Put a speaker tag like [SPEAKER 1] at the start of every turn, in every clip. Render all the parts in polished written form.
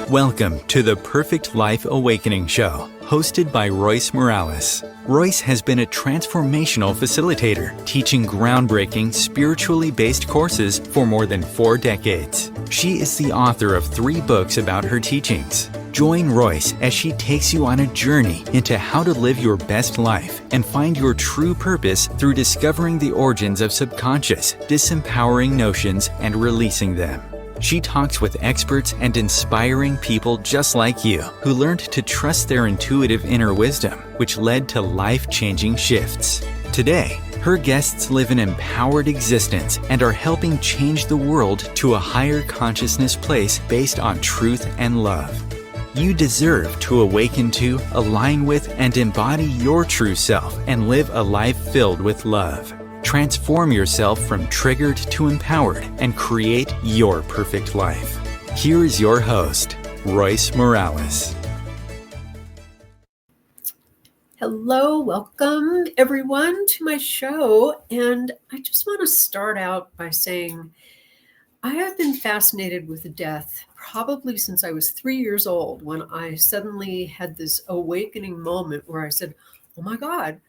[SPEAKER 1] Welcome to the Perfect Life Awakening Show, hosted by Royce Morales. Royce has been a transformational facilitator, teaching groundbreaking, spiritually based courses for more than 4 decades. She is the author of 3 books about her teachings. Join Royce as she takes you on a journey into how to live your best life and find your true purpose through discovering the origins of subconscious, disempowering notions and releasing them. She talks with experts and inspiring people just like you who learned to trust their intuitive inner wisdom, which led to life-changing shifts. Today, her guests live an empowered existence and are helping change the world to a higher consciousness place based on truth and love. You deserve to awaken to, align with, and embody your true self and live a life filled with love. Transform yourself from triggered to empowered and create your perfect life. Here is your host, Royce Morales.
[SPEAKER 2] Hello, welcome everyone to my show. And I just want to start out by saying I have been fascinated with death probably since I was 3 years old, when I suddenly had this awakening moment where I said, oh my God,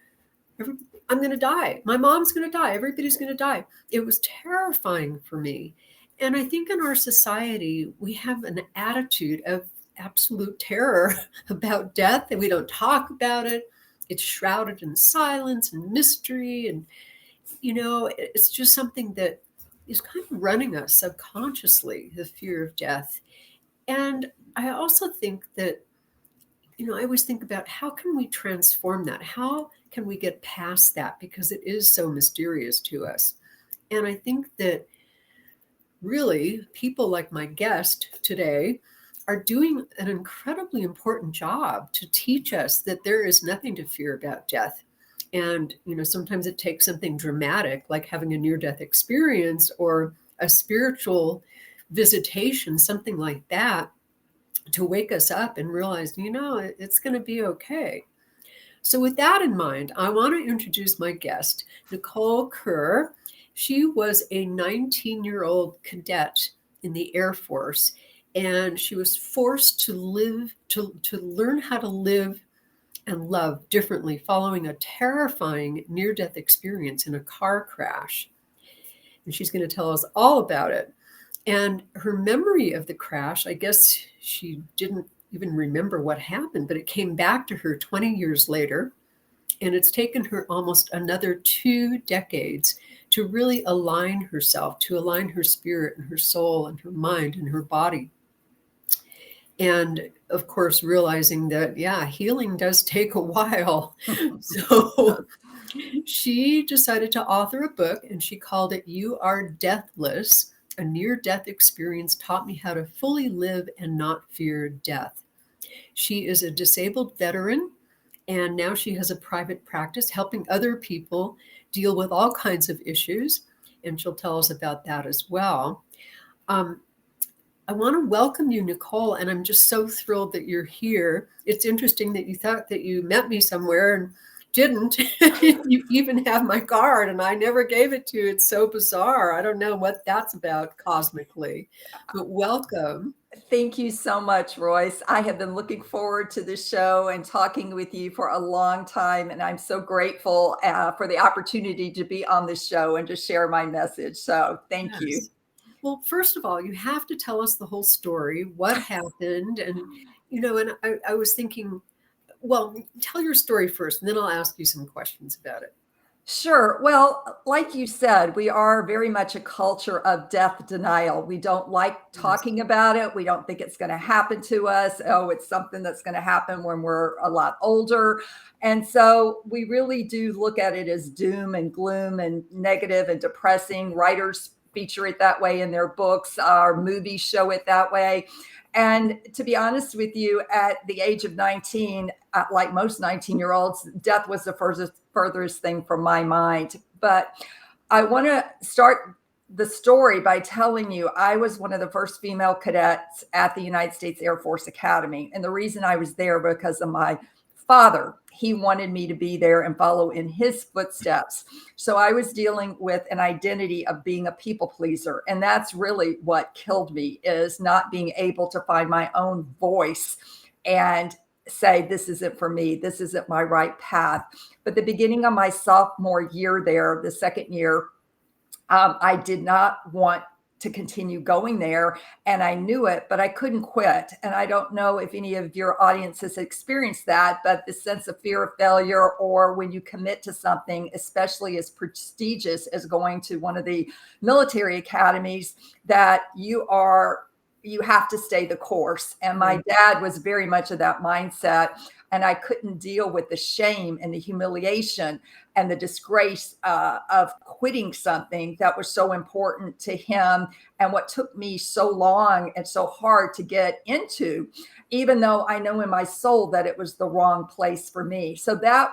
[SPEAKER 2] I'm going to die. My mom's going to die. Everybody's going to die. It was terrifying for me. And I think in our society, we have an attitude of absolute terror about death, and we don't talk about it. It's shrouded in silence and mystery. And, it's just something that is kind of running us subconsciously, the fear of death. And I also think that, I always think about how can we transform that? How can we get past that? Because it is so mysterious to us. And I think that really people like my guest today are doing an incredibly important job to teach us that there is nothing to fear about death. And, sometimes it takes something dramatic, like having a near-death experience or a spiritual visitation, something like that, to wake us up and realize, it's going to be okay. So with that in mind, I want to introduce my guest, Nicole Kerr. She was a 19-year-old cadet in the Air Force, and she was forced to learn how to live and love differently following a terrifying near-death experience in a car crash. And she's going to tell us all about it. And her memory of the crash, I guess she didn't even remember what happened, but it came back to her 20 years later. And it's taken her almost another 2 decades to really align herself, to align her spirit and her soul and her mind and her body. And of course, realizing that, healing does take a while. So she decided to author a book, and she called it You Are Deathless. A near-death experience taught me how to fully live and not fear death. She is a disabled veteran, and now she has a private practice helping other people deal with all kinds of issues, and she'll tell us about that as well. I want to welcome you, Nicole, and I'm just so thrilled that you're here. It's interesting that you thought that you met me somewhere and didn't. You even have my card, and I never gave it to you. It's so bizarre. I don't know what that's about cosmically, but welcome.
[SPEAKER 3] Thank you so much, Royce. I have been looking forward to this show and talking with you for a long time, and I'm so grateful for the opportunity to be on this show and to share my message. So thank you.
[SPEAKER 2] Well, first of all, you have to tell us the whole story, what happened. And, and I was thinking, well, tell your story first, and then I'll ask you some questions about it.
[SPEAKER 3] Sure. Well, like you said, we are very much a culture of death denial. We don't like talking about it. We don't think it's going to happen to us. Oh, it's something that's going to happen when we're a lot older. And so we really do look at it as doom and gloom and negative and depressing. Writers feature it that way in their books. Our movies show it that way. And to be honest with you, at the age of 19, like most 19-year-olds, death was the furthest thing from my mind. But I want to start the story by telling you I was one of the first female cadets at the United States Air Force Academy. And the reason I was there because of my father. he wanted me to be there and follow in his footsteps. So I was dealing with an identity of being a people pleaser. And that's really what killed me, is not being able to find my own voice and say, this isn't for me. This isn't my right path. But the beginning of my sophomore year there, the second year, I did not want to continue going there, and I knew it, but I couldn't quit. And I don't know if any of your audience has experienced that, but the sense of fear of failure, or when you commit to something, especially as prestigious as going to one of the military academies, that you have to stay the course. And my dad was very much of that mindset. And I couldn't deal with the shame and the humiliation and the disgrace of quitting something that was so important to him, and what took me so long and so hard to get into, even though I know in my soul that it was the wrong place for me. So that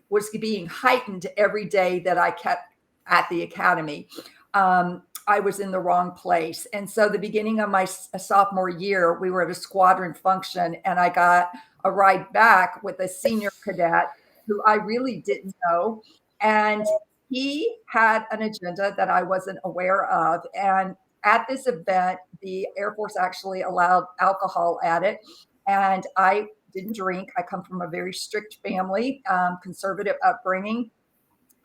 [SPEAKER 3] was being heightened every day that I kept at the academy. I was in the wrong place. And so the beginning of my sophomore year, we were at a squadron function, and I got a ride back with a senior cadet who I really didn't know. And he had an agenda that I wasn't aware of. And at this event, the Air Force actually allowed alcohol at it. And I didn't drink. I come from a very strict family, conservative upbringing.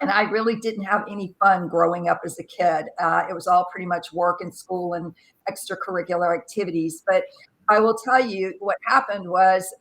[SPEAKER 3] And I really didn't have any fun growing up as a kid. It was all pretty much work and school and extracurricular activities. But I will tell you what happened was,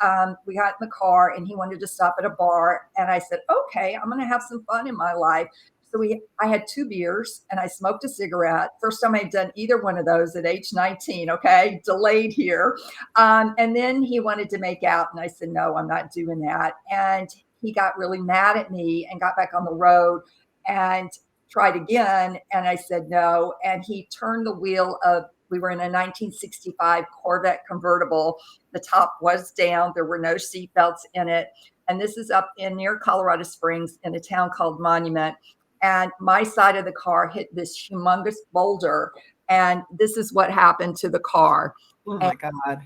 [SPEAKER 3] we got in the car and he wanted to stop at a bar. And I said, okay, I'm going to have some fun in my life. So I had 2 beers and I smoked a cigarette. First time I'd done either one of those at age 19. Okay. Delayed here. And then he wanted to make out. And I said, no, I'm not doing that. And he got really mad at me and got back on the road and tried again. And I said no. And he turned the wheel of, we were in a 1965 Corvette convertible. The top was down. There were no seatbelts in it. And this is up in near Colorado Springs in a town called Monument. And my side of the car hit this humongous boulder. And this is what happened to the car.
[SPEAKER 2] Oh my God.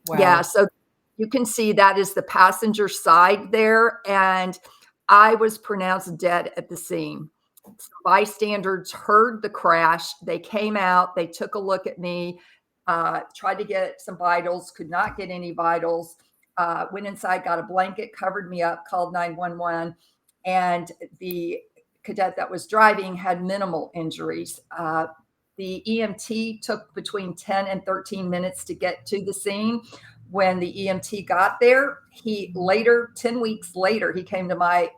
[SPEAKER 2] Wow.
[SPEAKER 3] Yeah. So you can see that is the passenger side there. And I was pronounced dead at the scene. So bystanders heard the crash. They came out, they took a look at me, tried to get some vitals, could not get any vitals, went inside, got a blanket, covered me up, called 911. And the cadet that was driving had minimal injuries. The EMT took between 10 and 13 minutes to get to the scene. When the EMT got there, 10 weeks later, he came to my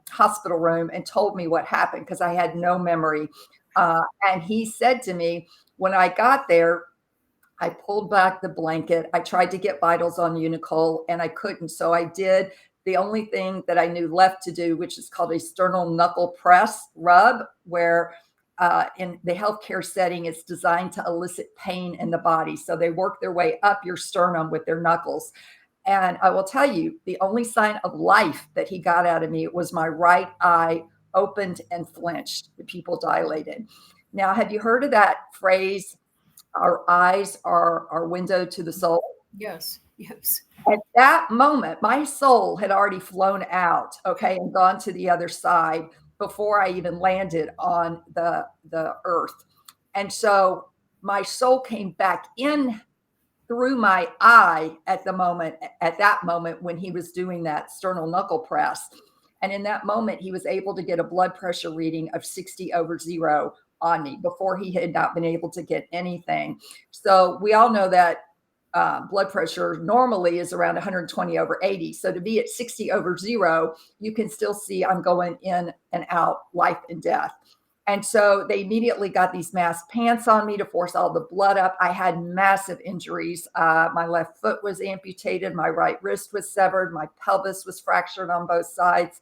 [SPEAKER 3] hospital room and told me what happened, because I had no memory. And he said to me, when I got there, I pulled back the blanket. I tried to get vitals on you, Nicole, and I couldn't. So I did the only thing that I knew left to do, which is called a sternal knuckle press rub, where in the healthcare setting, it's designed to elicit pain in the body. So they work their way up your sternum with their knuckles. And I will tell you, the only sign of life that he got out of me was my right eye opened and flinched. The pupil dilated. Now, have you heard of that phrase, our eyes are our window to the soul?
[SPEAKER 2] Yes. Yes.
[SPEAKER 3] At that moment, my soul had already flown out, okay, and gone to the other side before I even landed on the earth. And so my soul came back in through my eye at that moment when he was doing that sternal knuckle press. And in that moment, he was able to get a blood pressure reading of 60/0 on me. Before, he had not been able to get anything. So we all know that blood pressure normally is around 120/80. So to be at 60/0, you can still see I'm going in and out, life and death. And so they immediately got these mask pants on me to force all the blood up. I had massive injuries. My left foot was amputated. My right wrist was severed. My pelvis was fractured on both sides.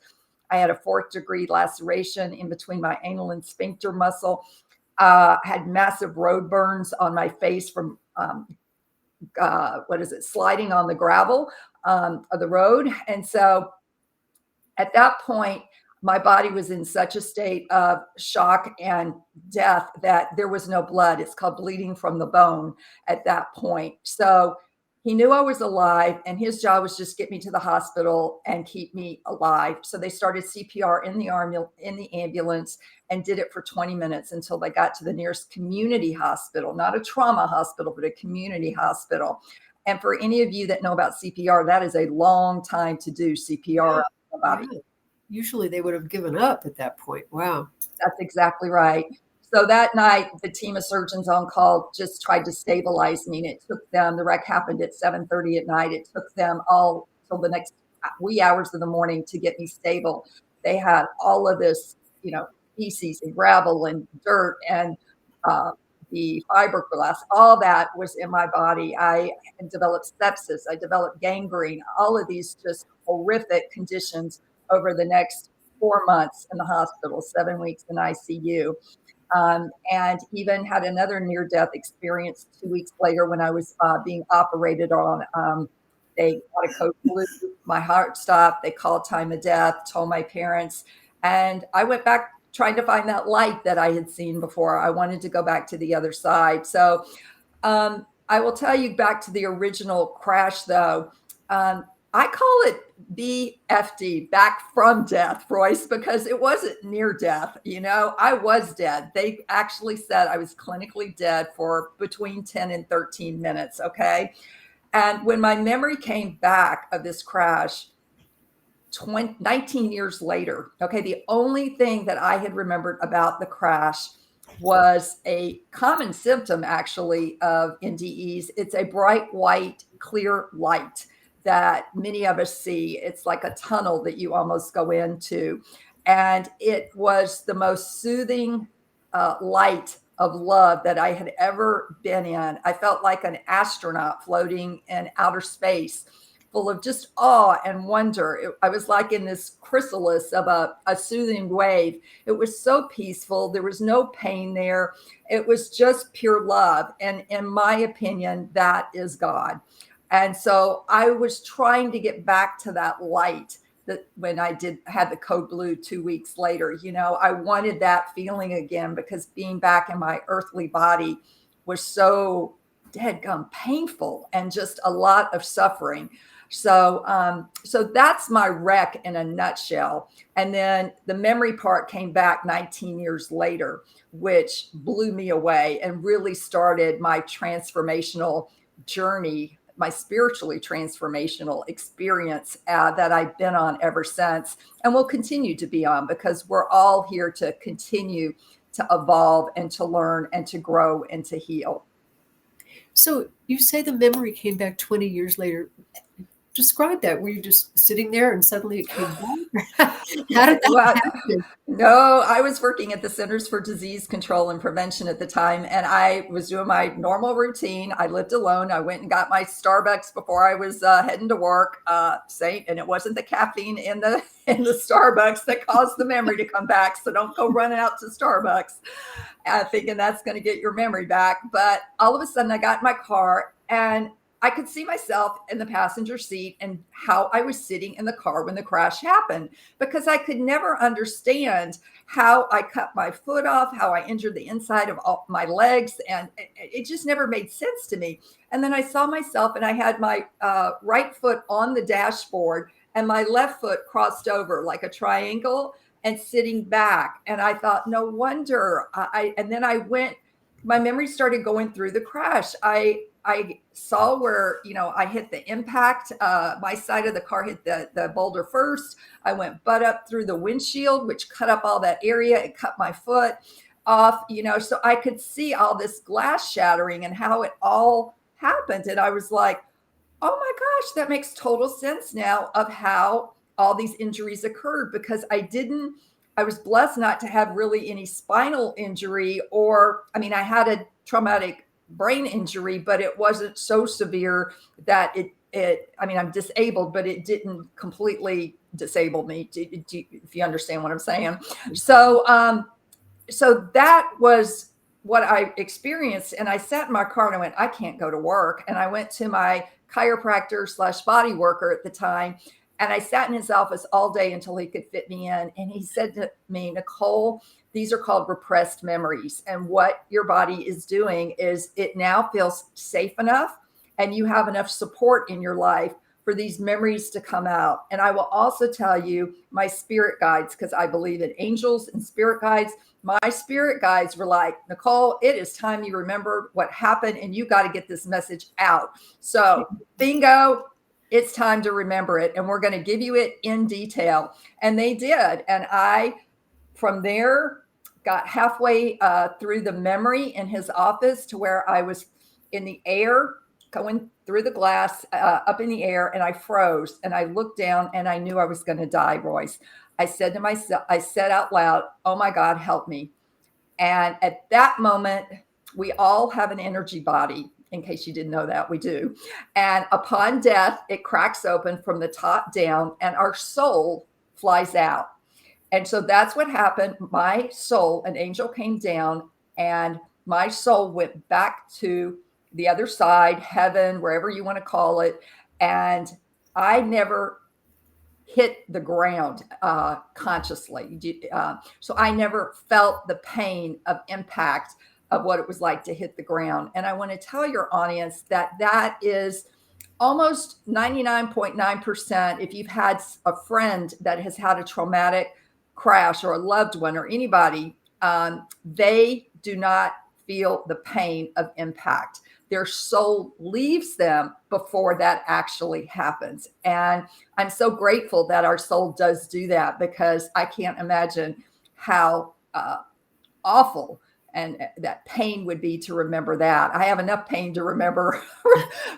[SPEAKER 3] I had a 4th-degree laceration in between my anal and sphincter muscle. Had massive road burns on my face from sliding on the gravel of the road. And so at that point, my body was in such a state of shock and death that there was no blood. It's called bleeding from the bone at that point. So He knew I was alive, and his job was just get me to the hospital and keep me alive. So they started CPR in the ambulance and did it for 20 minutes until they got to the nearest community hospital, not a trauma hospital, but a community hospital. And for any of you that know about CPR, that is a long time to do CPR on the body.
[SPEAKER 2] Yeah. Usually they would have given up at that point. Wow.
[SPEAKER 3] That's exactly right. So that night, the team of surgeons on call just tried to stabilize me. And it took them, the wreck happened at 7:30 at night. It took them all till the next wee hours of the morning to get me stable. They had all of this, feces and gravel and dirt and the fiberglass, all that was in my body. I developed sepsis. I developed gangrene, all of these just horrific conditions over the next 4 months in the hospital, 7 weeks in ICU. And even had another near-death experience 2 weeks later when I was being operated on. They got a code blue, my heart stopped, they called time of death, told my parents, and I went back trying to find that light that I had seen before. I wanted to go back to the other side. So I will tell you back to the original crash, though. I call it BFD, back from death, Royce, because it wasn't near death. I was dead. They actually said I was clinically dead for between 10 and 13 minutes. Okay. And when my memory came back of this crash, 19 years later, okay, the only thing that I had remembered about the crash was a common symptom, actually, of NDEs. It's a bright white, clear light that many of us see. It's like a tunnel that you almost go into. And it was the most soothing light of love that I had ever been in. I felt like an astronaut floating in outer space, full of just awe and wonder. I was like in this chrysalis of a soothing wave. It was so peaceful. There was no pain there. It was just pure love. And in my opinion, that is God. And so I was trying to get back to that light that when I had the code blue 2 weeks later. I wanted that feeling again, because being back in my earthly body was so deadgum painful and just a lot of suffering. So that's my wreck in a nutshell. And then the memory part came back 19 years later, which blew me away and really started my transformational journey, my spiritually transformational experience that I've been on ever since, and will continue to be on, because we're all here to continue to evolve and to learn and to grow and to heal.
[SPEAKER 2] So you say the memory came back 20 years later. Describe that. Were you just sitting there and suddenly it came back? How did that happen?
[SPEAKER 3] No, I was working at the Centers for Disease Control and Prevention at the time, and I was doing my normal routine. I lived alone. I went and got my Starbucks before I was heading to work, and it wasn't the caffeine in the Starbucks that caused the memory to come back. So don't go running out to Starbucks thinking that's going to get your memory back. But all of a sudden, I got in my car and I could see myself in the passenger seat and how I was sitting in the car when the crash happened, because I could never understand how I cut my foot off, how I injured the inside of all my legs. And it just never made sense to me. And then I saw myself and I had my right foot on the dashboard and my left foot crossed over like a triangle and sitting back. And I thought, no wonder. And then my memory started going through the crash. I saw where, I hit the impact. My side of the car hit the boulder first. I went butt up through the windshield, which cut up all that area. It cut my foot off, so I could see all this glass shattering and how it all happened. And I was like, oh my gosh, that makes total sense now of how all these injuries occurred, because I was blessed not to have really any spinal injury I had a traumatic brain injury, but it wasn't so severe that I'm disabled, but it didn't completely disable me, if you understand what I'm saying. So that was what I experienced. And I sat in my car and I went, I can't go to work. And I went to my chiropractor / body worker at the time. And I sat in his office all day until he could fit me in. And he said to me, Nicole, these are called repressed memories. And what your body is doing is it now feels safe enough and you have enough support in your life for these memories to come out. And I will also tell you my spirit guides, because I believe in angels and spirit guides. My spirit guides were like, Nicole, it is time you remember what happened and you got to get this message out. So bingo, it's time to remember it. And we're going to give you it in detail. And they did. And I, from there, got halfway through the memory in his office to where I was in the air, going through the glass up in the air, and I froze and I looked down and I knew I was going to die, Royce. I said to myself, I said out loud, oh my God, help me. And at that moment, we all have an energy body. In case you didn't know that, we do. And upon death, it cracks open from the top down and our soul flies out. And so that's what happened. My soul, an angel came down and my soul went back to the other side, heaven, wherever you want to call it. And I never hit the ground consciously. So I never felt the pain of impact of what it was like to hit the ground. And I want to tell your audience that that is almost 99.9%. If you've had a friend that has had a traumatic crash or a loved one or anybody, they do not feel the pain of impact. Their soul leaves them before that actually happens. And I'm so grateful that our soul does do that, because I can't imagine how awful and that pain would be to remember that. I have enough pain to remember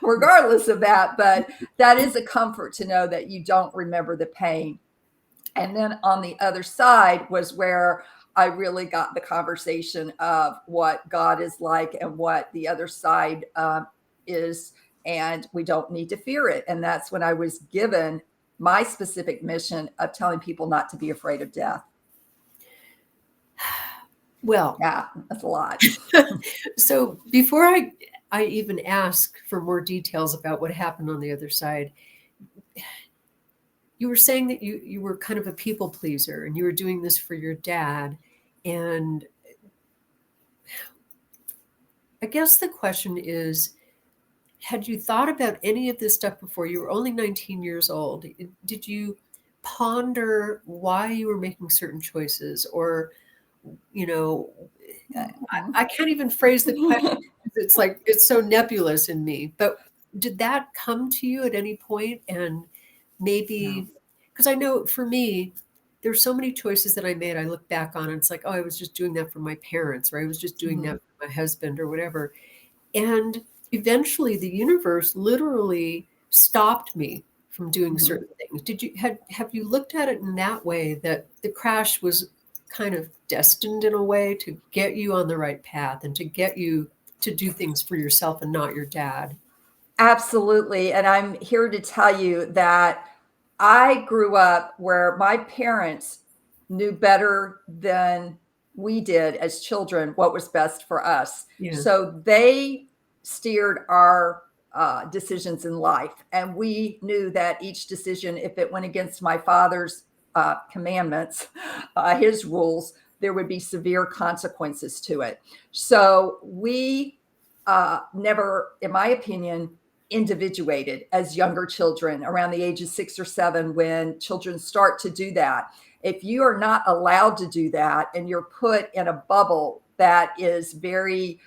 [SPEAKER 3] regardless of that, but that is a comfort to know that you don't remember the pain. And then on the other side was where I really got the conversation of what God is like and what the other side is, and we don't need to fear it. And that's when I was given my specific mission of telling people not to be afraid of death.
[SPEAKER 2] Well,
[SPEAKER 3] yeah, that's a lot.
[SPEAKER 2] So before I even ask for more details about what happened on the other side, you were saying that you were kind of a people pleaser and you were doing this for your dad. And I guess the question is, had you thought about any of this stuff before? You were only 19 years old. Did you ponder why you were making certain choices? Or, you know, I can't even phrase the question. It's like, it's so nebulous in me. But did that come to you at any point? And maybe, because I know for me, there's so many choices that I made. I look back on and it's like, oh, I was just doing that for my parents, or I was just doing that for my husband or whatever. And eventually the universe literally stopped me from doing certain things. Have you looked at it in that way, that the crash was kind of destined in a way to get you on the right path and to get you to do things for yourself and not your dad?
[SPEAKER 3] Absolutely. And I'm here to tell you that I grew up where my parents knew better than we did as children what was best for us.
[SPEAKER 2] Yeah.
[SPEAKER 3] So they steered our decisions in life. And we knew that each decision, if it went against my father's commandments, his rules, there would be severe consequences to it. So we never, in my opinion, individuated as younger children around the age of 6 or 7, when children start to do that. If you are not allowed to do that and you're put in a bubble that is very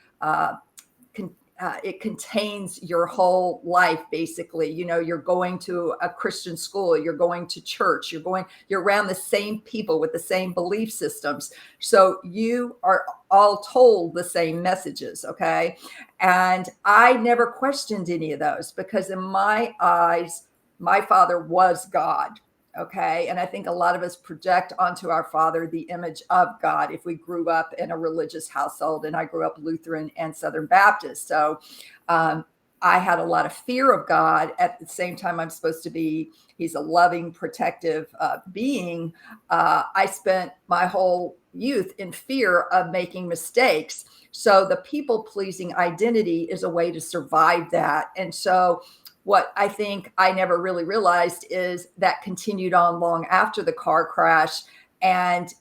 [SPEAKER 3] it contains your whole life, basically. You know, you're going to a Christian school, you're going to church, you're around the same people with the same belief systems. So you are all told the same messages, okay? And I never questioned any of those, because in my eyes, my father was God. Okay. And I think a lot of us project onto our father the image of God if we grew up in a religious household. And I grew up Lutheran and Southern Baptist. So I had a lot of fear of God. At the same time, he's a loving, protective being. I spent my whole youth in fear of making mistakes. So the people-pleasing identity is a way to survive that. And so what I think I never really realized is that continued on long after the car crash, and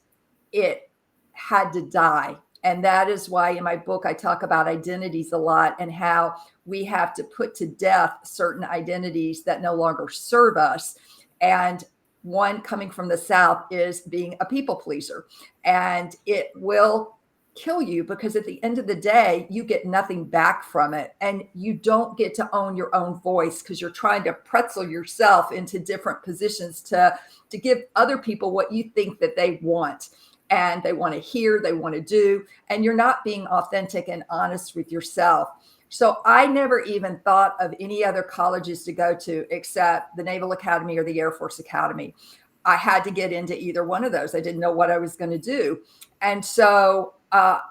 [SPEAKER 3] it had to die. And that is why in my book, I talk about identities a lot, and how we have to put to death certain identities that no longer serve us. And one coming from the South is being a people pleaser. And it will kill you, because at the end of the day, you get nothing back from it. And you don't get to own your own voice, because you're trying to pretzel yourself into different positions to give other people what you think that they want. And they want to hear, they want to do, and you're not being authentic and honest with yourself. So I never even thought of any other colleges to go to except the Naval Academy or the Air Force Academy. I had to get into either one of those. I didn't know what I was going to do. And so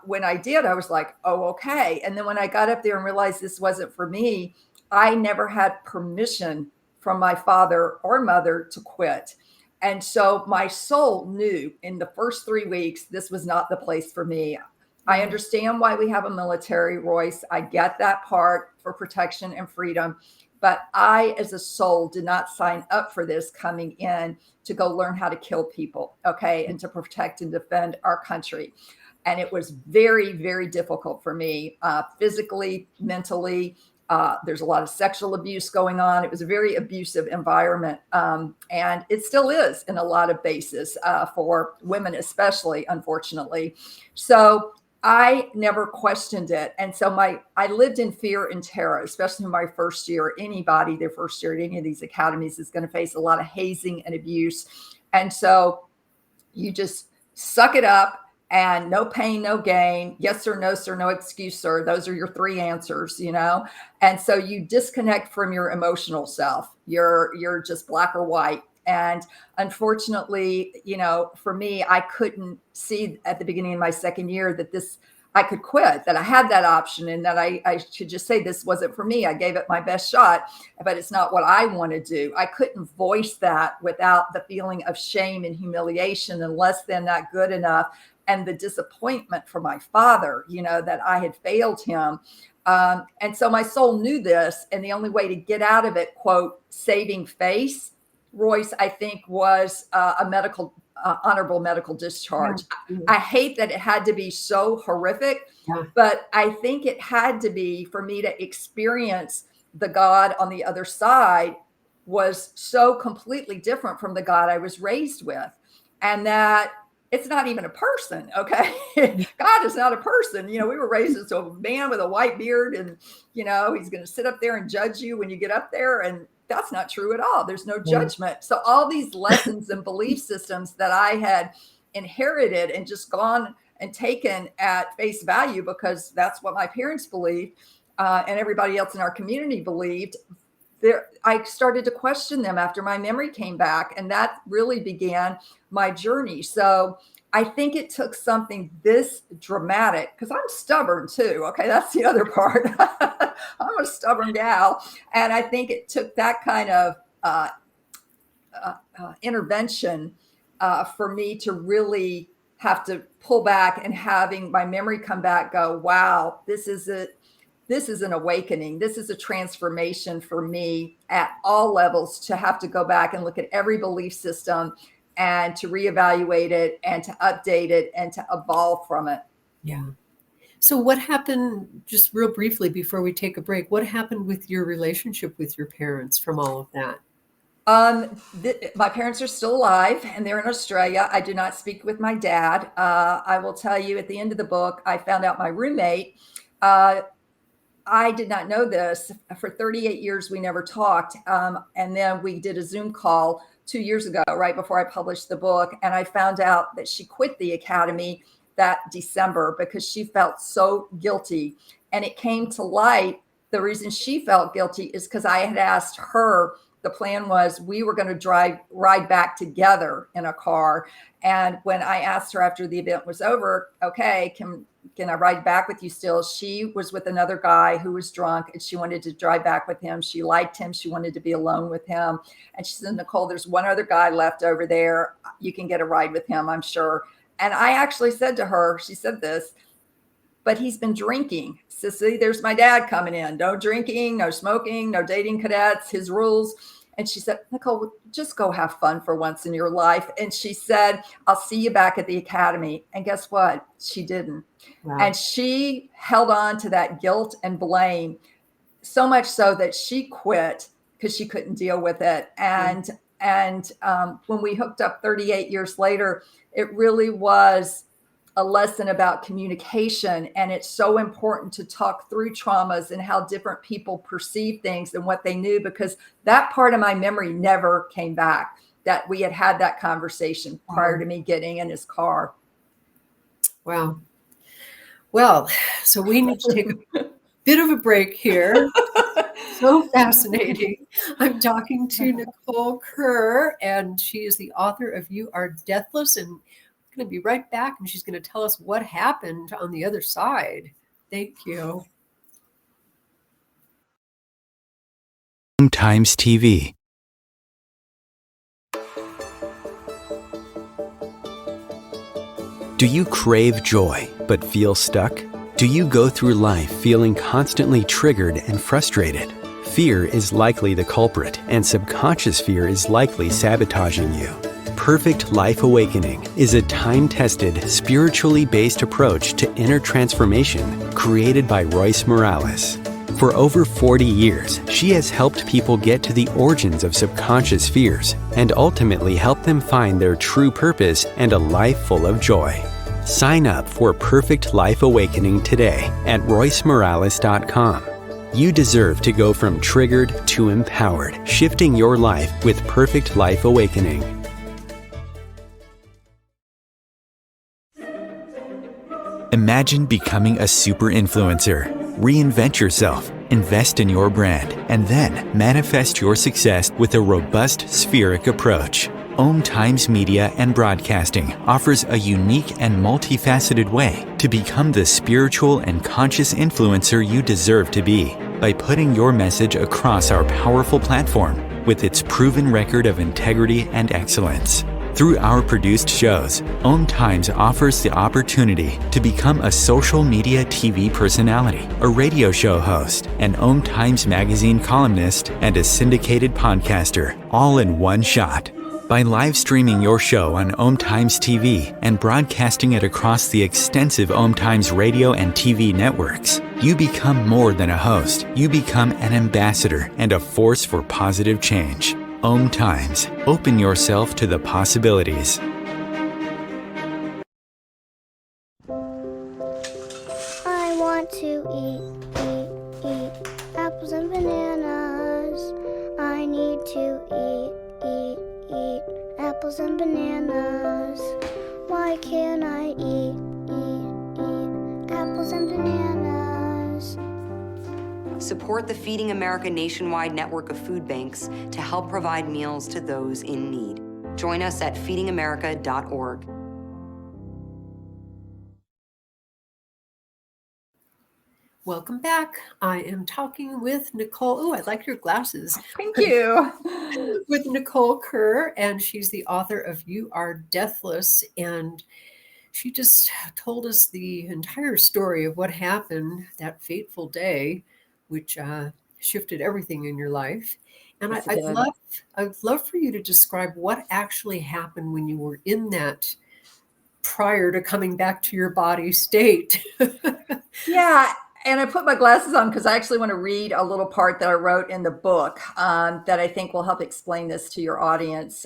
[SPEAKER 3] when I did, I was like, oh, okay. And then when I got up there and realized this wasn't for me, I never had permission from my father or mother to quit. And so my soul knew in the first 3 weeks, this was not the place for me. I understand why we have a military, Royce. I get that part, for protection and freedom. But I, as a soul, did not sign up for this coming in to go learn how to kill people, okay, and to protect and defend our country. And it was very, very difficult for me, physically, mentally. There's a lot of sexual abuse going on. It was a very abusive environment. And it still is in a lot of bases for women, especially, unfortunately. So I never questioned it. And so I lived in fear and terror, especially in my first year. Anybody, their first year at any of these academies is going to face a lot of hazing and abuse. And so you just suck it up. And no pain, no gain. Yes, sir, no, sir, no excuse, sir. Those are your 3 answers, you know? And so you disconnect from your emotional self. You're just black or white. And unfortunately, you know, for me, I couldn't see at the beginning of my second year that I could quit, that I had that option, and that I should just say this wasn't for me. I gave it my best shot, but it's not what I want to do. I couldn't voice that without the feeling of shame and humiliation and less than not good enough. And the disappointment for my father, you know, that I had failed him. And so my soul knew this. And the only way to get out of it, quote, saving face, Royce, I think, was a medical, honorable medical discharge. I hate that it had to be so horrific, but I think it had to be for me to experience the God on the other side was so completely different from the God I was raised with. And that it's not even a person, okay? God is not a person. You know, we were raised as a man with a white beard, and, you know, he's going to sit up there and judge you when you get up there. And that's not true at all. There's no judgment. So all these lessons and belief systems that I had inherited and just gone and taken at face value, because that's what my parents believed and everybody else in our community believed, I started to question them after my memory came back. And that really began my journey. So I think it took something this dramatic, because I'm stubborn too. Okay, that's the other part. I'm a stubborn gal. And I think it took that kind of intervention for me to really have to pull back, and having my memory come back, go, wow, this is an awakening. This is a transformation for me at all levels, to have to go back and look at every belief system and to reevaluate it and to update it and to evolve from it.
[SPEAKER 2] Yeah. So what happened, just real briefly before we take a break, what happened with your relationship with your parents from all of that?
[SPEAKER 3] My parents are still alive, and they're in Australia. I do not speak with my dad. I will tell you, at the end of the book, I found out my roommate, I did not know this. For 38 years, we never talked. And then we did a Zoom call 2 years ago, right before I published the book. And I found out that she quit the academy that December because she felt so guilty. And it came to light, the reason she felt guilty is because I had asked her. The plan was we were going to ride back together in a car. And when I asked her after the event was over, okay, can I ride back with you still? She was with another guy who was drunk, and she wanted to drive back with him. She liked him. She wanted to be alone with him. And she said, Nicole, there's one other guy left over there. You can get a ride with him, I'm sure. And I actually said to her, she said this, but he's been drinking. So see, there's my dad coming in. No drinking, no smoking, no dating cadets, his rules. And she said, Nicole, just go have fun for once in your life. And she said, I'll see you back at the academy. And guess what? She didn't. Wow. And she held on to that guilt and blame so much so that she quit because she couldn't deal with it. And when we hooked up 38 years later, it really was a lesson about communication. And it's so important to talk through traumas and how different people perceive things and what they knew, because that part of my memory never came back, that we had that conversation prior to me getting in his car.
[SPEAKER 2] Wow. Well, so we need to take a bit of a break here. So fascinating. I'm talking to Nicole Kerr, and she is the author of You Are Deathless, and we're going to be right back, and she's going to tell us what happened on the other side. Thank you.
[SPEAKER 1] Times TV. Do you crave joy but feel stuck? Do you go through life feeling constantly triggered and frustrated? Fear is likely the culprit, and subconscious fear is likely sabotaging you. Perfect Life Awakening is a time-tested, spiritually based approach to inner transformation created by Royce Morales. For over 40 years, she has helped people get to the origins of subconscious fears and ultimately help them find their true purpose and a life full of joy. Sign up for Perfect Life Awakening today at roycemorales.com. You deserve to go from triggered to empowered, shifting your life with Perfect Life Awakening. Imagine becoming a super influencer. Reinvent yourself, invest in your brand, and then manifest your success with a robust spheric approach. Om Times Media and Broadcasting offers a unique and multifaceted way to become the spiritual and conscious influencer you deserve to be by putting your message across our powerful platform with its proven record of integrity and excellence. Through our produced shows, Om Times offers the opportunity to become a social media TV personality, a radio show host, an Om Times magazine columnist, and a syndicated podcaster, all in one shot. By live streaming your show on Om Times TV and broadcasting it across the extensive Om Times radio and TV networks, you become more than a host. You become an ambassador and a force for positive change. Om Times. Open yourself to the possibilities.
[SPEAKER 4] I want to eat apples and bananas. I need to eat apples and bananas. Why can't I eat apples and bananas?
[SPEAKER 5] Support the Feeding America nationwide network of food banks to help provide meals to those in need. Join us at feedingamerica.org.
[SPEAKER 2] Welcome back. I am talking with Nicole. Oh, I like your glasses.
[SPEAKER 3] Thank you.
[SPEAKER 2] With Nicole Kerr, and she's the author of You Are Deathless. And she just told us the entire story of what happened that fateful day, which shifted everything in your life. And
[SPEAKER 3] Yes,
[SPEAKER 2] I'd love for you to describe what actually happened when you were in that prior to coming back to your body state.
[SPEAKER 3] Yeah. And I put my glasses on because I actually want to read a little part that I wrote in the book that I think will help explain this to your audience.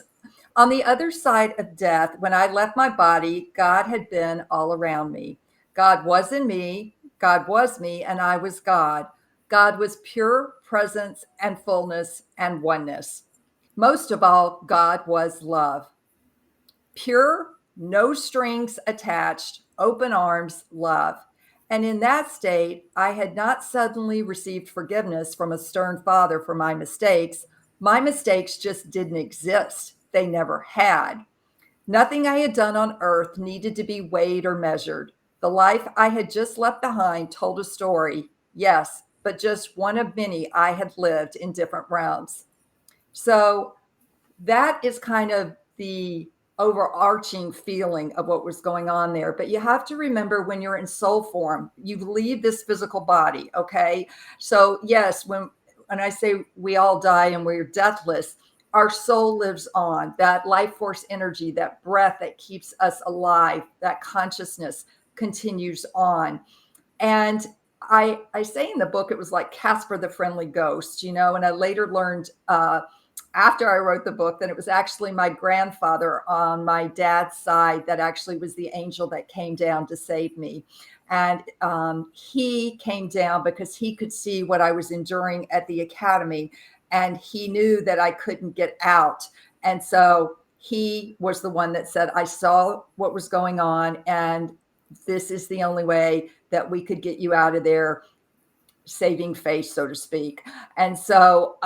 [SPEAKER 3] On the other side of death, when I left my body, God had been all around me. God was in me, God was me, and I was God. God was pure presence and fullness and oneness. Most of all, God was love. Pure, no strings attached, open arms, love. And in that state, I had not suddenly received forgiveness from a stern father for my mistakes. My mistakes just didn't exist. They never had. Nothing I had done on earth needed to be weighed or measured. The life I had just left behind told a story, yes, but just one of many I had lived in different realms. So that is kind of the overarching feeling of what was going on there. But you have to remember, when you're in soul form, you leave this physical body. Okay. So yes, when I say we all die and we're deathless, our soul lives on. That life force energy, that breath that keeps us alive, that consciousness continues on. And I say in the book, it was like Casper the Friendly Ghost, and I later learned after I wrote the book that it was actually my grandfather on my dad's side that actually was the angel that came down to save me. And he came down because he could see what I was enduring at the academy, and he knew that I couldn't get out. And so he was the one that said, I saw what was going on, and this is the only way that we could get you out of there, saving face, so to speak. And so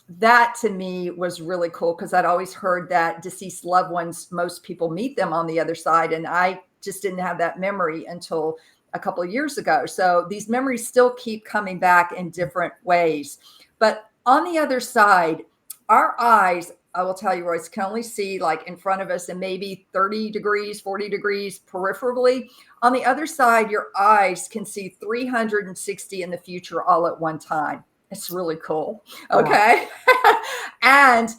[SPEAKER 3] that to me was really cool, because I'd always heard that deceased loved ones, most people meet them on the other side. And I just didn't have that memory until a couple of years ago. So these memories still keep coming back in different ways. But on the other side, our eyes, I will tell you, Royce, can only see like in front of us and maybe 30 degrees, 40 degrees peripherally. On the other side, your eyes can see 360 in the future all at one time. It's really cool. Okay. And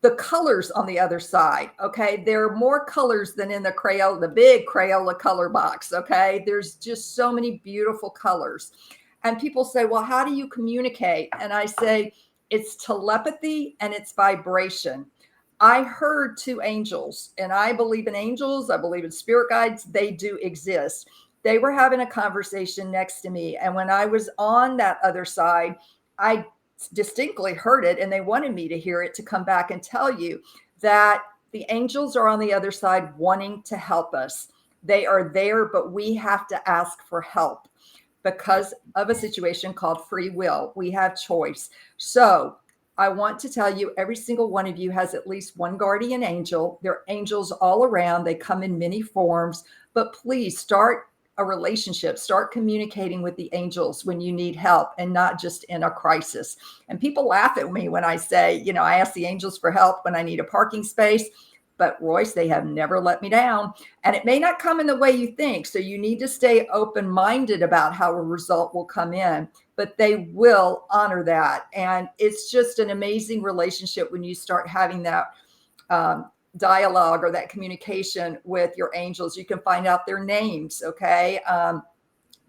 [SPEAKER 3] the colors on the other side. Okay. There are more colors than in the big Crayola color box. Okay. There's just so many beautiful colors. And people say, well, how do you communicate? And I say, it's telepathy and it's vibration. I heard two angels, and I believe in angels. I believe in spirit guides. They do exist. They were having a conversation next to me. And when I was on that other side, I distinctly heard it, and they wanted me to hear it to come back and tell you that the angels are on the other side wanting to help us. They are there, but we have to ask for help. Because of a situation called free will, we have choice. So I want to tell you, every single one of you has at least one guardian angel. There are angels all around. They come in many forms, but please start a relationship, start communicating with the angels when you need help and not just in a crisis. And people laugh at me when I say, I ask the angels for help when I need a parking space. But Royce, they have never let me down. And it may not come in the way you think. So you need to stay open-minded about how a result will come in, but they will honor that. And it's just an amazing relationship when you start having that dialogue or that communication with your angels. You can find out their names. Okay.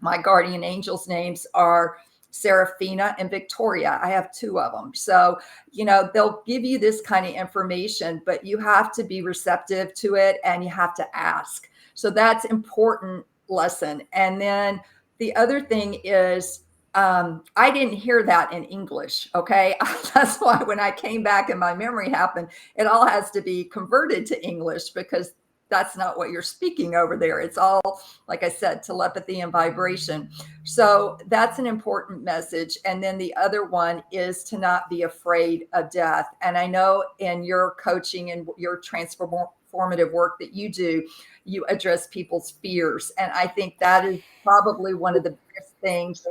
[SPEAKER 3] My guardian angels' names are Seraphina and Victoria. I have two of them. So, they'll give you this kind of information, but you have to be receptive to it and you have to ask. So that's important lesson. And then the other thing is, I didn't hear that in English. Okay. That's why when I came back and my memory happened, it all has to be converted to English, because that's not what you're speaking over there. It's all, like I said, telepathy and vibration. So that's an important message. And then the other one is to not be afraid of death. And I know in your coaching and your transformative work that you do, you address people's fears. And I think that is probably one of the biggest things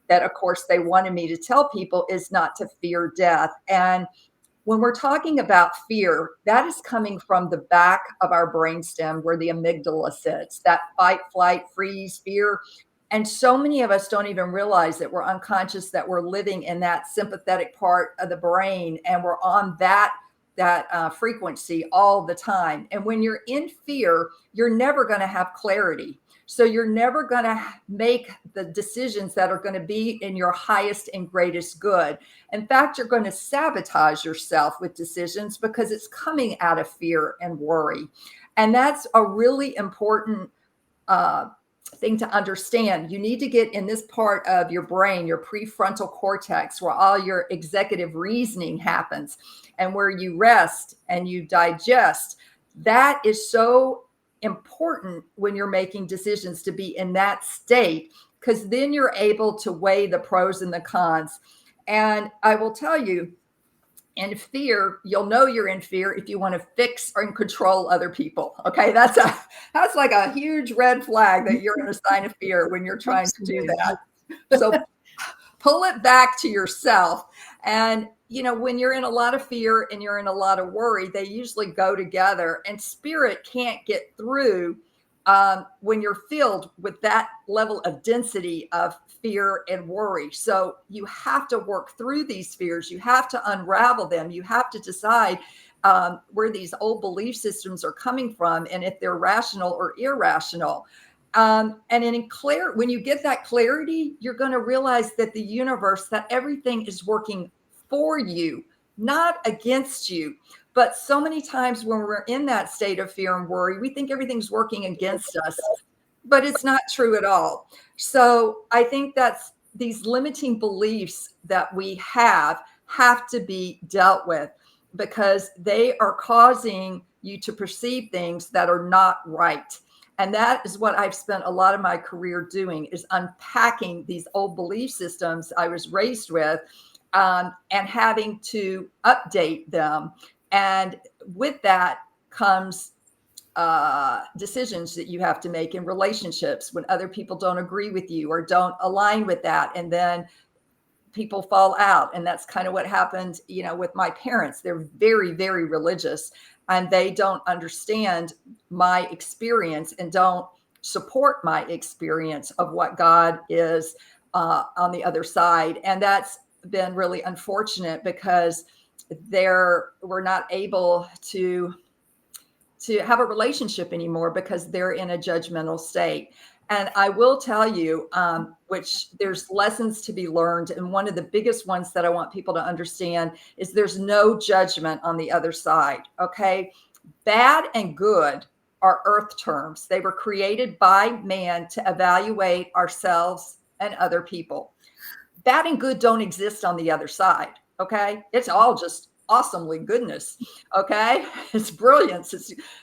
[SPEAKER 3] that, of course, they wanted me to tell people is not to fear death. And when we're talking about fear, that is coming from the back of our brainstem where the amygdala sits, that fight, flight, freeze, fear. And so many of us don't even realize that we're unconscious, that we're living in that sympathetic part of the brain, and we're on that frequency all the time. And when you're in fear, you're never going to have clarity. So you're never going to make the decisions that are going to be in your highest and greatest good. In fact, you're going to sabotage yourself with decisions because it's coming out of fear and worry. And that's a really important thing to understand. You need to get in this part of your brain, your prefrontal cortex, where all your executive reasoning happens and where you rest and you digest. That is so important when you're making decisions, to be in that state, because then you're able to weigh the pros and the cons. And I will tell you, in fear, you'll know you're in fear if you want to fix or control other people. Okay, that's like a huge red flag that you're in a sign of fear when you're trying to do that. So pull it back to yourself. And when you're in a lot of fear and you're in a lot of worry, they usually go together, and spirit can't get through when you're filled with that level of density of fear and worry. So you have to work through these fears. You have to unravel them. You have to decide where these old belief systems are coming from and if they're rational or irrational. And when you get that clarity, you're going to realize that the universe, that everything is working for you, not against you. But so many times when we're in that state of fear and worry, we think everything's working against us, but it's not true at all. So I think that's these limiting beliefs that we have to be dealt with, because they are causing you to perceive things that are not right. And that is what I've spent a lot of my career doing, is unpacking these old belief systems I was raised with, and having to update them. And with that comes decisions that you have to make in relationships when other people don't agree with you or don't align with that. And then people fall out. And that's kind of what happened, with my parents. They're very, very religious, and they don't understand my experience and don't support my experience of what God is on the other side. And that's been really unfortunate, because we're not able to have a relationship anymore, because they're in a judgmental state. And I will tell you, which there's lessons to be learned. And one of the biggest ones that I want people to understand is there's no judgment on the other side. Okay. Bad and good are earth terms. They were created by man to evaluate ourselves and other people. Bad and good don't exist on the other side. Okay. It's all just awesomely goodness. Okay. It's brilliance.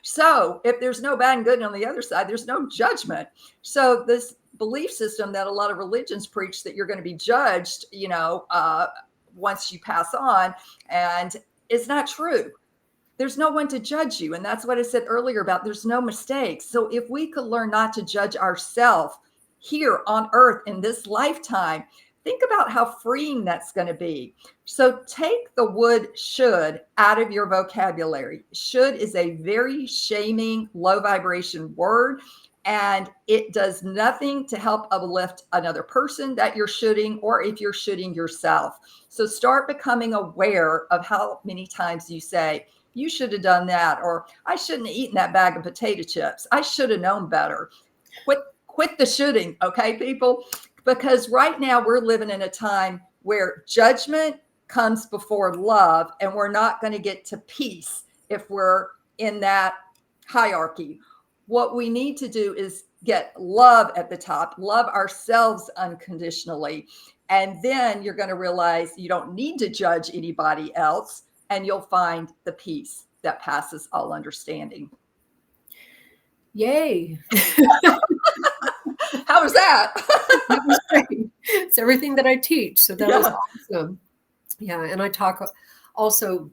[SPEAKER 3] So if there's no bad and good on the other side, there's no judgment. So this belief system that a lot of religions preach, that you're going to be judged, once you pass on, and it's not true. There's no one to judge you. And that's what I said earlier about there's no mistakes. So if we could learn not to judge ourselves here on earth in this lifetime, think about how freeing that's going to be. So take the word should out of your vocabulary. Should is a very shaming, low vibration word, and it does nothing to help uplift another person that you're shoulding, or if you're shoulding yourself. So start becoming aware of how many times you say, you should have done that, or I shouldn't have eaten that bag of potato chips. I should have known better. Quit the shoulding, okay, people? Because right now we're living in a time where judgment comes before love, and we're not going to get to peace if we're in that hierarchy. What we need to do is get love at the top, love ourselves unconditionally. And then you're going to realize you don't need to judge anybody else, and you'll find the peace that passes all understanding.
[SPEAKER 2] Yay.
[SPEAKER 3] How was that?
[SPEAKER 2] That was great. It's everything that I teach. So that was awesome. Yeah. And I talk also,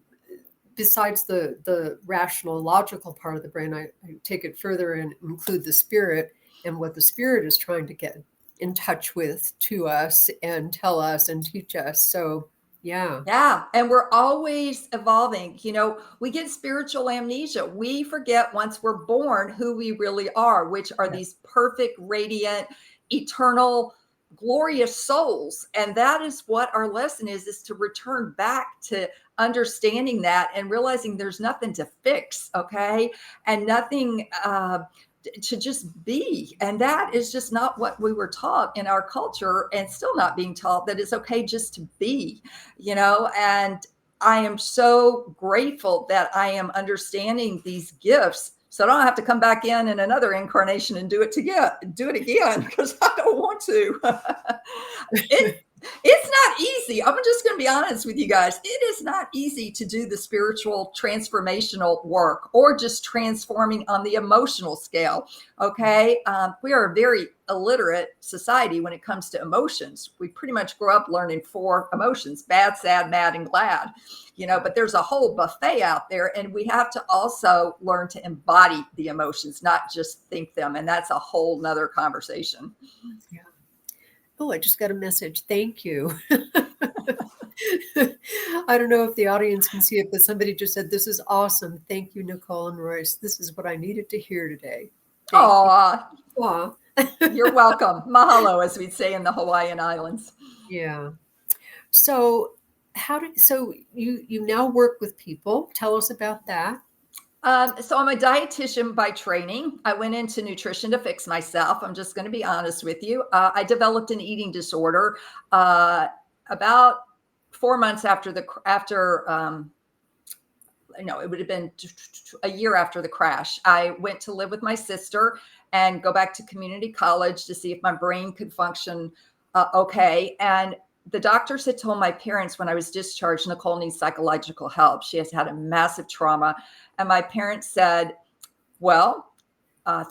[SPEAKER 2] besides the rational, logical part of the brain, I take it further and include the spirit and what the spirit is trying to get in touch with to us and tell us and teach us. So yeah.
[SPEAKER 3] Yeah. And we're always evolving. We get spiritual amnesia. We forget once we're born who we really are, which are these perfect, radiant, eternal, glorious souls. And that is what our lesson is to return back to understanding that and realizing there's nothing to fix. Okay. And nothing to just be. And that is just not what we were taught in our culture, and still not being taught that it's okay just to be, and I am so grateful that I am understanding these gifts, so I don't have to come back in another incarnation and do it again, because I don't want to. It's not easy. I'm just going to be honest with you guys. It is not easy to do the spiritual transformational work, or just transforming on the emotional scale. Okay. We are a very illiterate society when it comes to emotions. We pretty much grew up learning 4 emotions: bad, sad, mad, and glad, but there's a whole buffet out there, and we have to also learn to embody the emotions, not just think them. And that's a whole nother conversation.
[SPEAKER 2] Yeah. Oh, I just got a message. Thank you. I don't know if the audience can see it, but somebody just said, "This is awesome. Thank you, Nicole and Royce. This is what I needed to hear today."
[SPEAKER 3] Aw. You're welcome. Mahalo, as we'd say in the Hawaiian Islands.
[SPEAKER 2] Yeah. So you now work with people. Tell us about that.
[SPEAKER 3] So I'm a dietitian by training. I went into nutrition to fix myself. I'm just going to be honest with you. I developed an eating disorder about 4 months it would have been a year after the crash. I went to live with my sister and go back to community college to see if my brain could function okay. And the doctors had told my parents when I was discharged, Nicole needs psychological help. She has had a massive trauma. And my parents said, well,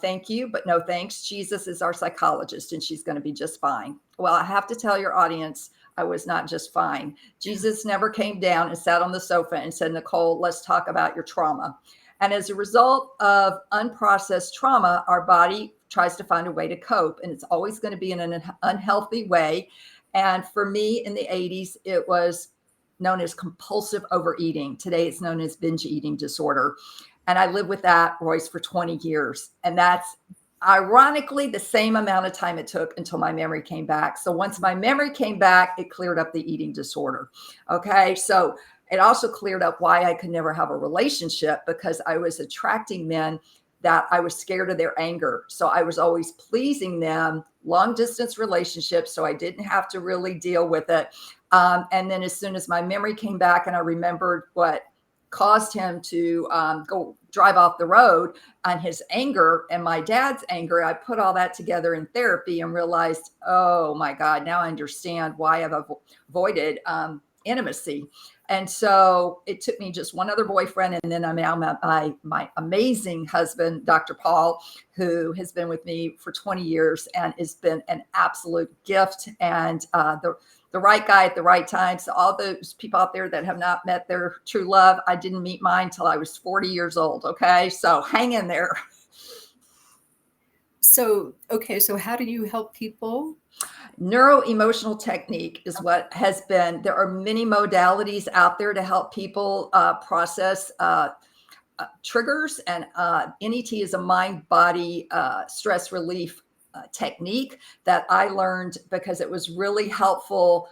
[SPEAKER 3] thank you, but no thanks. Jesus is our psychologist and she's going to be just fine. Well, I have to tell your audience, I was not just fine. Jesus never came down and sat on the sofa and said, Nicole, let's talk about your trauma. And as a result of unprocessed trauma, our body tries to find a way to cope, and it's always going to be in an unhealthy way. And for me in the 80s, it was known as compulsive overeating. Today, it's known as binge eating disorder. And I lived with that, Royce, for 20 years. And that's ironically the same amount of time it took until my memory came back. So once my memory came back, it cleared up the eating disorder. Okay. So it also cleared up why I could never have a relationship, because I was attracting men that I was scared of their anger. So I was always pleasing them, long distance relationships. So I didn't have to really deal with it. And then as soon as my memory came back and I remembered what caused him to go drive off the road and his anger and my dad's anger, I put all that together in therapy and realized, oh my God, now I understand why I've avoided intimacy. And so it took me just one other boyfriend. And then I now met my amazing husband, Dr. Paul, who has been with me for 20 years and has been an absolute gift. And the right guy at the right time. So all those people out there that have not met their true love, I didn't meet mine till I was 40 years old. Okay. So hang in there.
[SPEAKER 2] So how do you help people?
[SPEAKER 3] Neuro Emotional Technique is what has been. There are many modalities out there to help people process triggers, and NET is a mind-body stress relief technique that I learned because it was really helpful.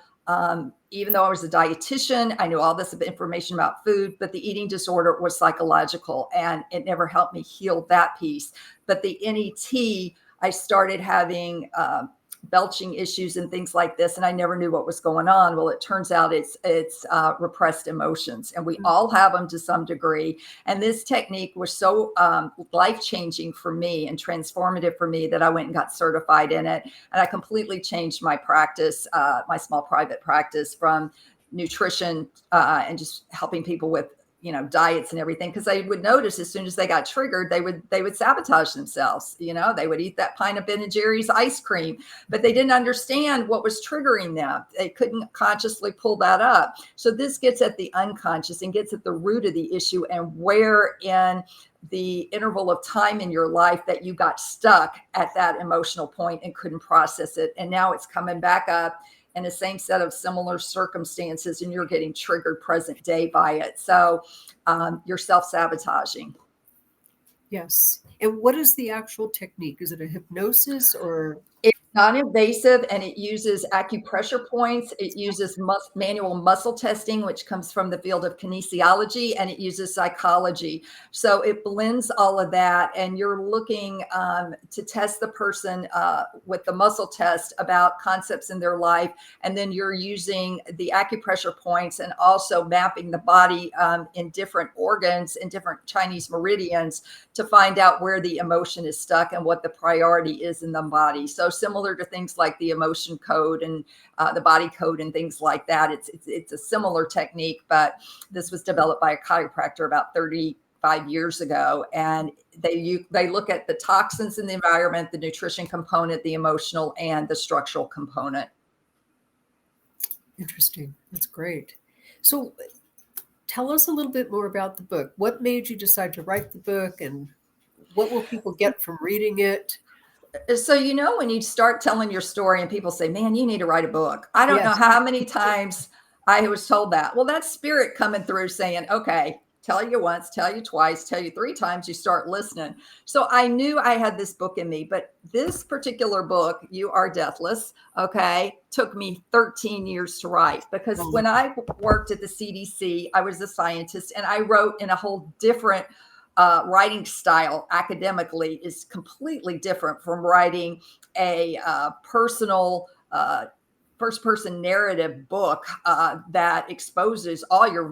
[SPEAKER 3] Even though I was a dietitian, I knew all this information about food, but the eating disorder was psychological and it never helped me heal that piece. But the NET, I started having belching issues and things like this, and I never knew what was going on. Well, it turns out it's repressed emotions, and we all have them to some degree. And this technique was so life-changing for me and transformative for me that I went and got certified in it. And I completely changed my practice, my small private practice, from nutrition and just helping people with diets and everything, because they would notice as soon as they got triggered, they would sabotage themselves. They would eat that pint of Ben and Jerry's ice cream, but they didn't understand what was triggering them. They couldn't consciously pull that up. So this gets at the unconscious and gets at the root of the issue, and where in the interval of time in your life that you got stuck at that emotional point and couldn't process it. And now it's coming back up in the same set of similar circumstances, and you're getting triggered present day by it. So you're self-sabotaging.
[SPEAKER 2] Yes. And what is the actual technique? Is it a hypnosis or?
[SPEAKER 3] It's non-invasive, and it uses acupressure points. It uses manual muscle testing, which comes from the field of kinesiology, and it uses psychology. So it blends all of that, and you're looking to test the person with the muscle test about concepts in their life. And then you're using the acupressure points and also mapping the body in different organs and different Chinese meridians to find out where the emotion is stuck and what the priority is in the body. So similar to things like the emotion code and the body code and things like that. It's a similar technique, but this was developed by a chiropractor about 35 years ago. And they look at the toxins in the environment, the nutrition component, the emotional, and the structural component.
[SPEAKER 2] Interesting. That's great. So tell us a little bit more about the book. What made you decide to write the book, and what will people get from reading it?
[SPEAKER 3] So, when you start telling your story and people say, man, you need to write a book. I don't know how many times I was told that. Well, that's spirit coming through saying, okay, tell you once, tell you twice, tell you 3 times, you start listening. So I knew I had this book in me, but this particular book, You Are Deathless, okay, took me 13 years to write, because when I worked at the CDC, I was a scientist and I wrote in a whole different writing style academically is completely different from writing a personal first-person narrative book that exposes all your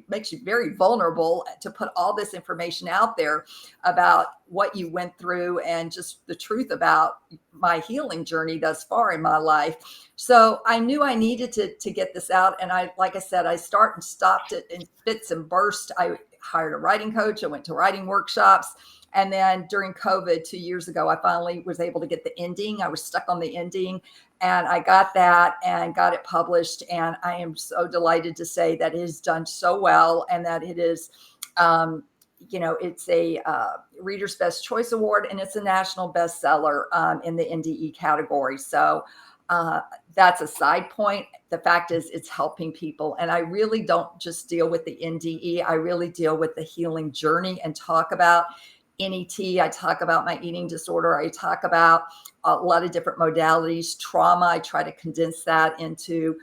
[SPEAKER 3] makes you very vulnerable to put all this information out there about what you went through and just the truth about my healing journey thus far in my life. So I knew I needed to get this out. And like I said, I start and stopped it in fits and bursts. I hired a writing coach. I went to writing workshops. And then during COVID 2 years ago, I finally was able to get the ending. I was stuck on the ending, and I got that and got it published. And I am so delighted to say that it has done so well, and that it is, it's a Reader's Best Choice Award, and it's a national bestseller in the NDE category. So that's a side point. The fact is, it's helping people. And I really don't just deal with the NDE. I really deal with the healing journey and talk about NET. I talk about my eating disorder. I talk about a lot of different modalities, trauma. I try to condense that into,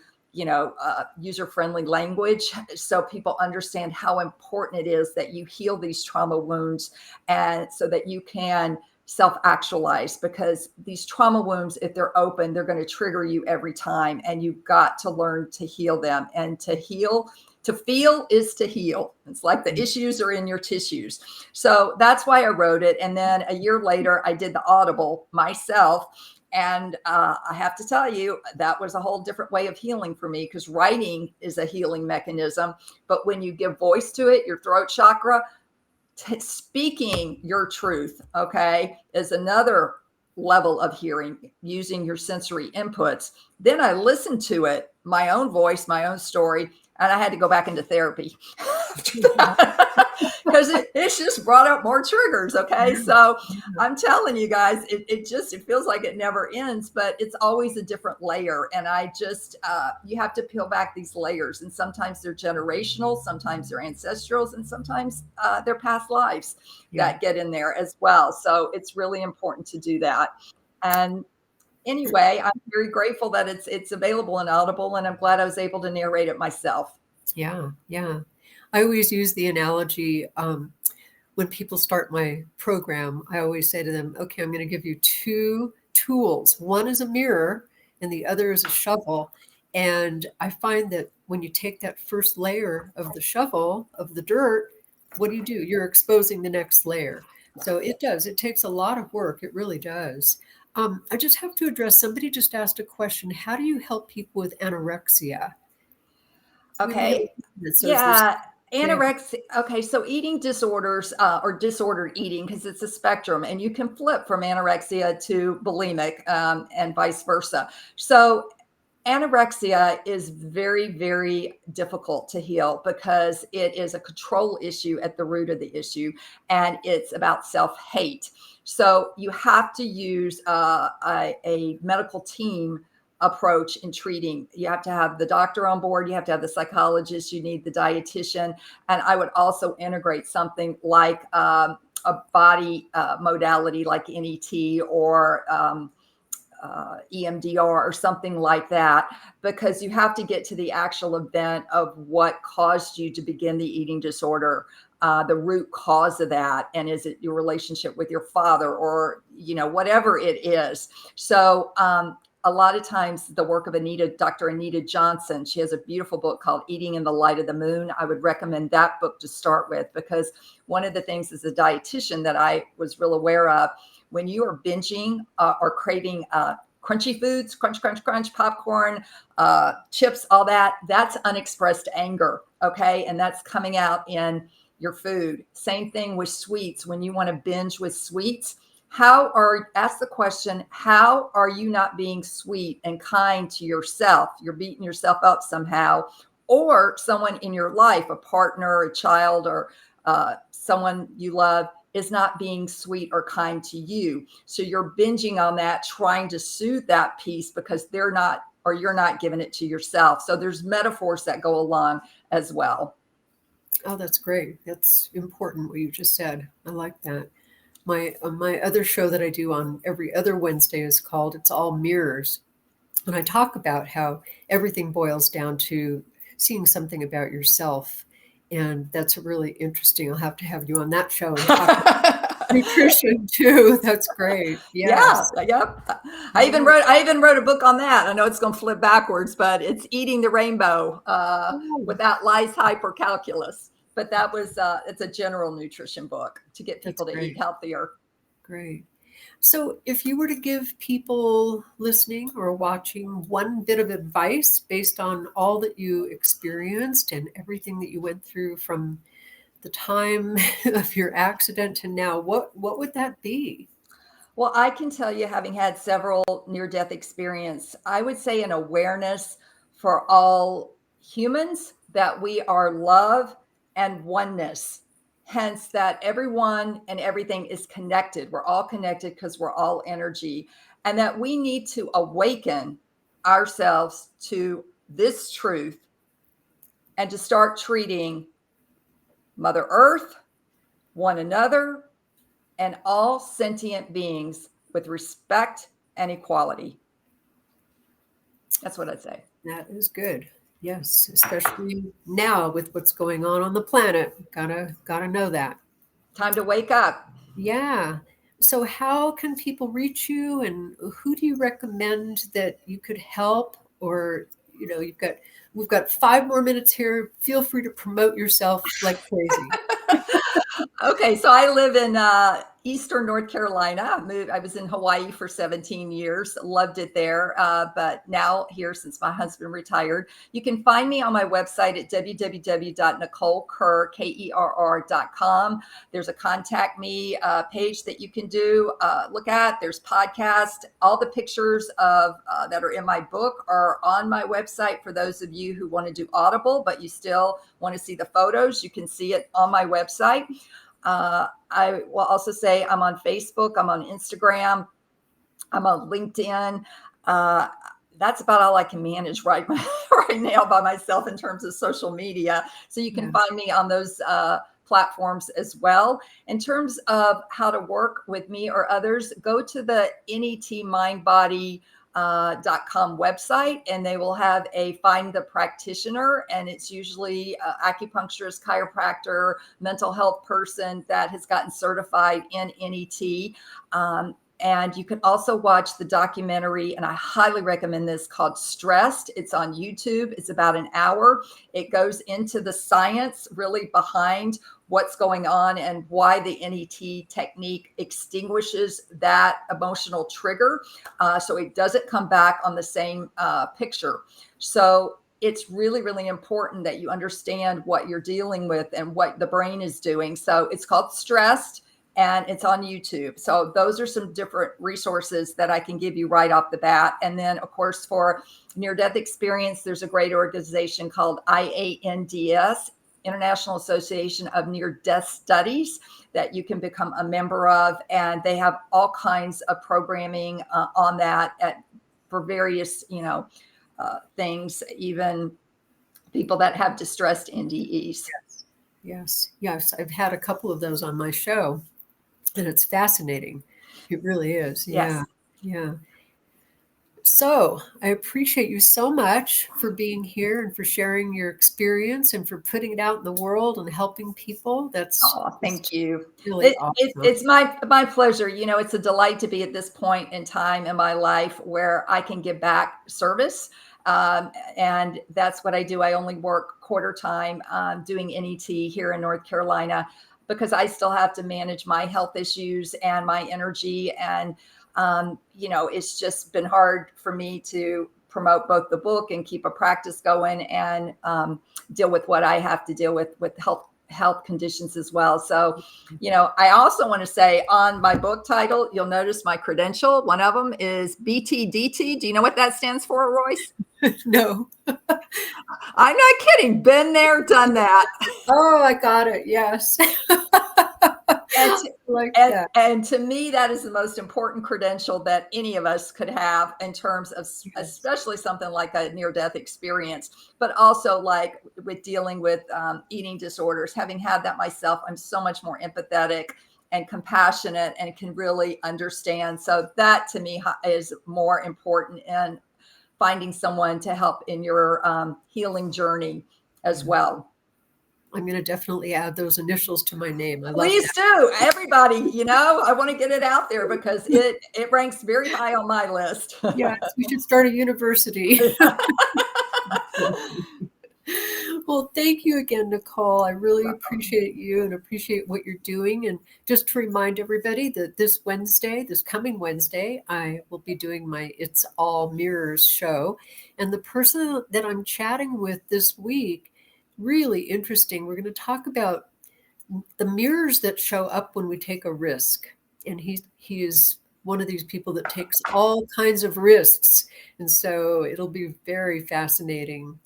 [SPEAKER 3] user-friendly language so people understand how important it is that you heal these trauma wounds, and so that you can self-actualize, because these trauma wounds, if they're open, they're going to trigger you every time, and you've got to learn to heal them. And to feel is to heal. It's like the issues are in your tissues. So that's why I wrote it. And then a year later, I did the Audible myself. And I have to tell you, that was a whole different way of healing for me, because writing is a healing mechanism. But when you give voice to it, your throat chakra, speaking your truth, okay, is another level of hearing, using your sensory inputs. Then I listened to it, my own voice, my own story, and I had to go back into therapy because it's just brought up more triggers. Okay. So I'm telling you guys, it feels like it never ends, but it's always a different layer. And you have to peel back these layers. And sometimes they're generational, sometimes they're ancestral, and sometimes they're past lives that get in there as well. So it's really important to do that. And anyway, I'm very grateful that it's available in Audible, and I'm glad I was able to narrate it myself.
[SPEAKER 2] Yeah. I always use the analogy when people start my program. I always say to them, okay, I'm going to give you two tools. One is a mirror and the other is a shovel. And I find that when you take that first layer of the shovel, of the dirt, what do? You're exposing the next layer. So it takes a lot of work. It really does. I just have to address, somebody just asked a question. How do you help people with anorexia?
[SPEAKER 3] Okay. Yeah. Anorexia. Okay. So eating disorders or disordered eating, because it's a spectrum, and you can flip from anorexia to bulimic and vice versa. So anorexia is very, very difficult to heal, because it is a control issue at the root of the issue, and it's about self-hate. So you have to use a medical team approach in treating. You have to have the doctor on board, you have to have the psychologist, you need the dietitian, and I would also integrate something like a body modality like NET or EMDR or something like that, because you have to get to the actual event of what caused you to begin the eating disorder, the root cause of that. And is it your relationship with your father, or, whatever it is. So a lot of times the work of Dr. Anita Johnson, she has a beautiful book called Eating in the Light of the Moon. I would recommend that book to start with, because one of the things as a dietitian that I was real aware of, when you are binging or craving crunchy foods, crunch, popcorn, chips, all that's unexpressed anger. Okay. And that's coming out in your food. Same thing with sweets. When you want to binge with sweets, ask the question, how are you not being sweet and kind to yourself? You're beating yourself up somehow, or someone in your life, a partner, a child, or someone you love is not being sweet or kind to you. So you're binging on that, trying to soothe that piece because they're not, or you're not giving it to yourself. So there's metaphors that go along as well.
[SPEAKER 2] Oh, that's great. That's important what you just said. I like that. My other show that I do on every other Wednesday is called It's All Mirrors. And I talk about how everything boils down to seeing something about yourself And that's really interesting. I'll have to have you on that show and talk about nutrition too. That's great.
[SPEAKER 3] Yeah,
[SPEAKER 2] Yes.
[SPEAKER 3] yep. I even wrote a book on that. I know it's going to flip backwards, but it's Eating the Rainbow
[SPEAKER 2] Oh,
[SPEAKER 3] without lice hypercalculus. But that was it's a general nutrition book to get
[SPEAKER 2] that's
[SPEAKER 3] people to eat
[SPEAKER 2] great.
[SPEAKER 3] healthier.
[SPEAKER 2] Great. So, if you were to give people listening or watching one bit of advice based on all that you experienced and everything that you went through from the time of your accident to now, what would that be?
[SPEAKER 3] Well, I can tell you, having had several near-death experience, I would say an awareness for all humans that we are love and oneness. Hence, that everyone and everything is connected. We're all connected because we're all energy, and that we need to awaken ourselves to this truth and to start treating Mother Earth, one another, and all sentient beings with respect and equality. That's what I'd say.
[SPEAKER 2] That is good. Yes, especially now with what's going on the planet. Gotta know that.
[SPEAKER 3] Time to wake up.
[SPEAKER 2] Yeah. So how can people reach you, and who do you recommend that you could help? Or, we've got 5 more minutes here. Feel free to promote yourself like crazy.
[SPEAKER 3] Okay, so I live in Eastern North Carolina. I was in Hawaii for 17 years, loved it there, but now here since my husband retired. You can find me on my website at www.nicolekerr.com. There's a contact me page that you can look at. There's podcasts. All the pictures of that are in my book are on my website for those of you who want to do Audible, but you still want to see the photos. You can see it on my website. I will also say I'm on Facebook, I'm on Instagram, I'm on LinkedIn. That's about all I can manage right now by myself in terms of social media. So you can find me on those platforms as well. In terms of how to work with me or others, go to the netmindbody.com website, and they will have a find the practitioner, and it's usually acupuncturist, chiropractor, mental health person that has gotten certified in NET. And you can also watch the documentary, and I highly recommend this, called Stressed. It's on YouTube. It's about an hour. It goes into the science really behind what's going on and why the NET technique extinguishes that emotional trigger. So it doesn't come back on the same picture. So it's really, really important that you understand what you're dealing with and what the brain is doing. So it's called Stressed, and it's on YouTube. So those are some different resources that I can give you right off the bat. And then, of course, for near-death experience, there's a great organization called IANDS, International Association of Near-Death Studies, that you can become a member of. And they have all kinds of programming on that for various, things, even people that have distressed NDEs.
[SPEAKER 2] Yes. I've had a couple of those on my show, and it's fascinating. It really is.
[SPEAKER 3] Yes.
[SPEAKER 2] Yeah. So I appreciate you so much for being here and for sharing your experience and for putting it out in the world and helping people. That's
[SPEAKER 3] Thank you.
[SPEAKER 2] really awesome.
[SPEAKER 3] It's my pleasure. It's a delight to be at this point in time in my life where I can give back service. And that's what I do. I only work quarter time doing NET here in North Carolina because I still have to manage my health issues and my energy. And, it's just been hard for me to promote both the book and keep a practice going and deal with what I have to deal with health conditions as well. So, I also want to say on my book title, you'll notice my credential. One of them is BTDT. Do you know what that stands for, Royce?
[SPEAKER 2] No.
[SPEAKER 3] I'm not kidding. Been there, done that.
[SPEAKER 2] Oh, I got it. Yes.
[SPEAKER 3] And to me, that is the most important credential that any of us could have in terms of, especially something like a near-death experience, but also like with dealing with eating disorders. Having had that myself, I'm so much more empathetic and compassionate and can really understand. So that to me is more important in finding someone to help in your healing journey as well.
[SPEAKER 2] I'm going to definitely add those initials to my name. I love
[SPEAKER 3] Please
[SPEAKER 2] that.
[SPEAKER 3] do. Everybody, I want to get it out there because it ranks very high on my list.
[SPEAKER 2] Yes, we should start a university. Well, thank you again, Nicole. I really appreciate you and appreciate what you're doing. And just to remind everybody that this coming Wednesday, I will be doing my It's All Mirrors show. And the person that I'm chatting with this week, really interesting. We're going to talk about the mirrors that show up when we take a risk. And he is one of these people that takes all kinds of risks. And so it'll be very fascinating.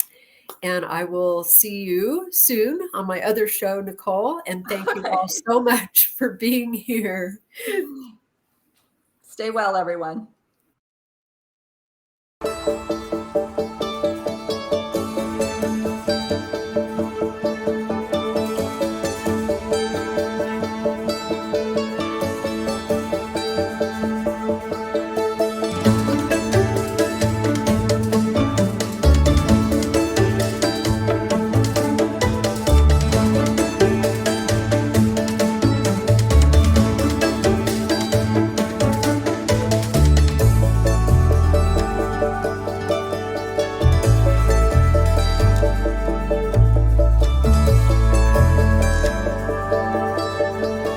[SPEAKER 2] And I will see you soon on my other show, Nicole. And thank you all so much for being here.
[SPEAKER 3] Stay well, everyone.